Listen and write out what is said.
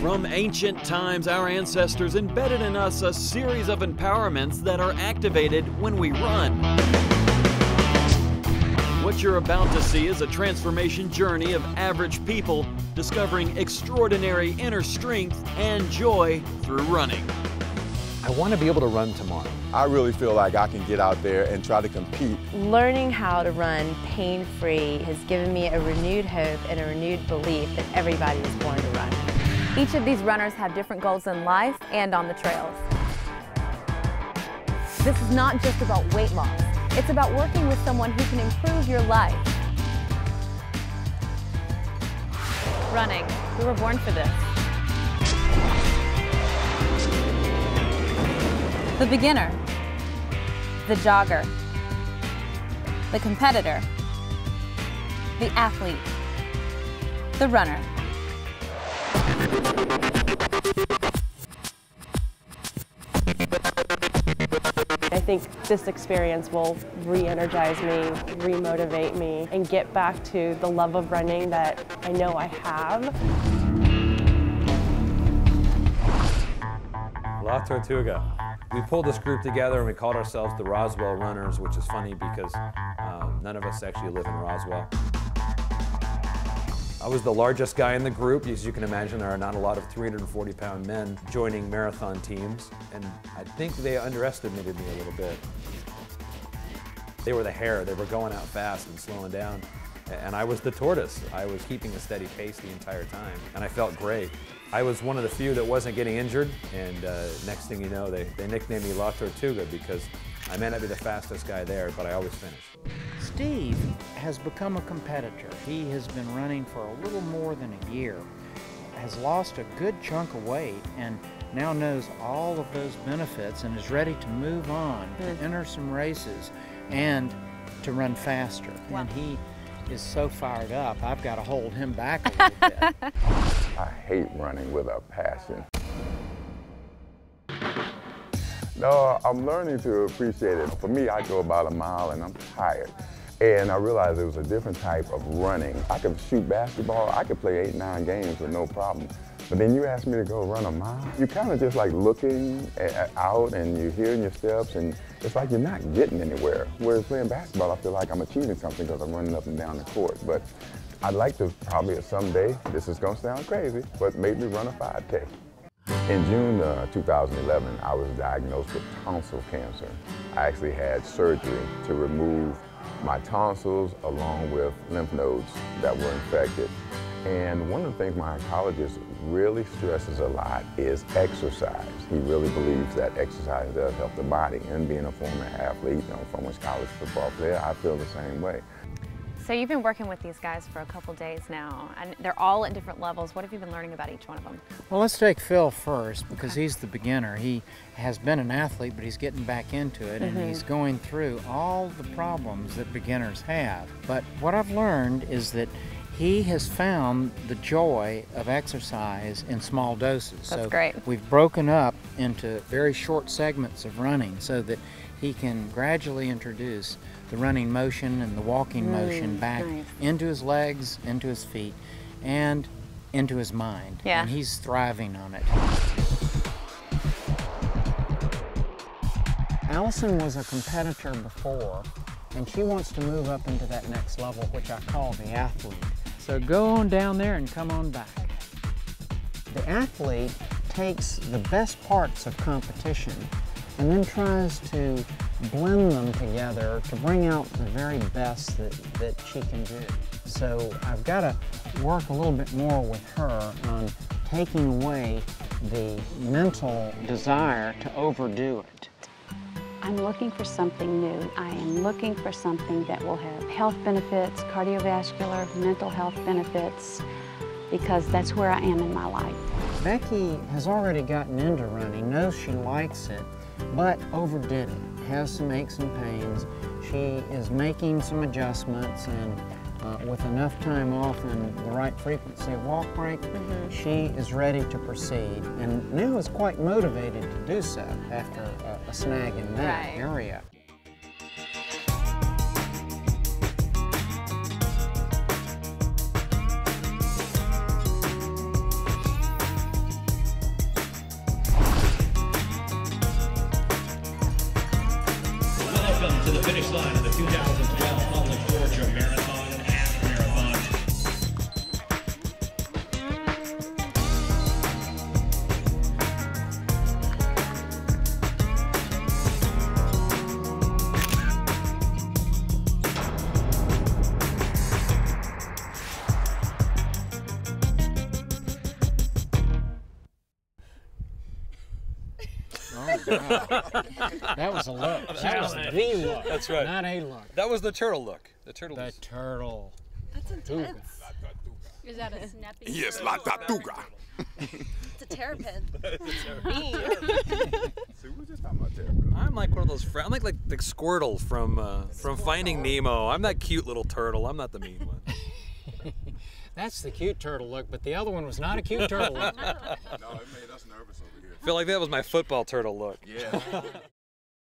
From ancient times, our ancestors embedded in us a series of empowerments that are activated when we run. What you're about to see is a transformation journey of average people discovering extraordinary inner strength and joy through running. I want to be able to run tomorrow. I really feel like I can get out there and try to compete. Learning how to run pain-free has given me a renewed hope and a renewed belief that everybody is born to run. Each of these runners have different goals in life and on the trails. This is not just about weight loss. It's about working with someone who can improve your life. Running. We were born for this. The beginner, the jogger, the competitor, the athlete, the runner. I think this experience will re-energize me, re-motivate me, and get back to the love of running that I know I have. La Tortuga. We pulled this group together and we called ourselves the Roswell Runners, which is funny because none of us actually live in Roswell. I was the largest guy in the group. As you can imagine, there are not a lot of 340-pound men joining marathon teams, and I think they underestimated me a little bit. They were the hare. They were going out fast and slowing down, and I was the tortoise. I was keeping a steady pace the entire time, and I felt great. I was one of the few that wasn't getting injured, and next thing you know, they nicknamed me La Tortuga because I may not be the fastest guy there, but I always finish. Steve has become a competitor. He has been running for a little more than a year, has lost a good chunk of weight, and now knows all of those benefits and is ready to move on, to enter some races, and to run faster. Wow. And he is so fired up, I've got to hold him back a little bit. I hate running with a passion. No, I'm learning to appreciate it. For me, I go about a mile and I'm tired. And I realized there was a different type of running. I could shoot basketball, I could play 8-9 games with no problem. But then you ask me to go run a mile, you're kind of just like looking out and you're hearing your steps, and it's like you're not getting anywhere. Whereas playing basketball, I feel like I'm achieving something because I'm running up and down the court. But I'd like to probably someday, this is gonna sound crazy, but maybe run a 5K. In June 2011, I was diagnosed with tonsil cancer. I actually had surgery to remove my tonsils along with lymph nodes that were infected. And one of the things my oncologist really stresses a lot is exercise. He really believes that exercise does help the body. And being a former athlete, former college football player, I feel the same way. So you've been working with these guys for a couple days now, and they're all at different levels. What have you been learning about each one of them? Well, let's take Phil first because he's the beginner. He has been an athlete, but he's getting back into it, and he's going through all the problems that beginners have. But what I've learned is that he has found the joy of exercise in small doses. That's great. We've broken up into very short segments of running so that he can gradually introduce the running motion and the walking motion back into his legs, into his feet, and into his mind. Yeah. And he's thriving on it. Allison was a competitor before, and she wants to move up into that next level, which I call the athlete. So go on down there and come on back. The athlete takes the best parts of competition and then tries to blend them together to bring out the very best that she can do. So I've got to work a little bit more with her on taking away the mental desire to overdo it. I'm looking for something new. I am looking for something that will have health benefits, cardiovascular, mental health benefits, because that's where I am in my life. Becky has already gotten into running, knows she likes it, but overdid it, has some aches and pains. She is making some adjustments, and with enough time off and the right frequency of walk break, she is ready to proceed, and now is quite motivated to do so after a snag in that area. finish line of the 2012 Public Georgia Marathon and Half Marathon. That was a look. That was the look. That's right. Not a look. That was the turtle look. The turtle. The turtle. That's intense. Is that a snappy? Yes, La Tortuga. It's a terrapin. See, we're just talking about terrapin. I'm like one of those. I'm like the Squirtle from Finding Nemo. I'm that cute little turtle. I'm not the mean one. That's the cute turtle look, but the other one was not a cute turtle look. No, it made us nervous over here. I feel like that was my football turtle look. Yeah.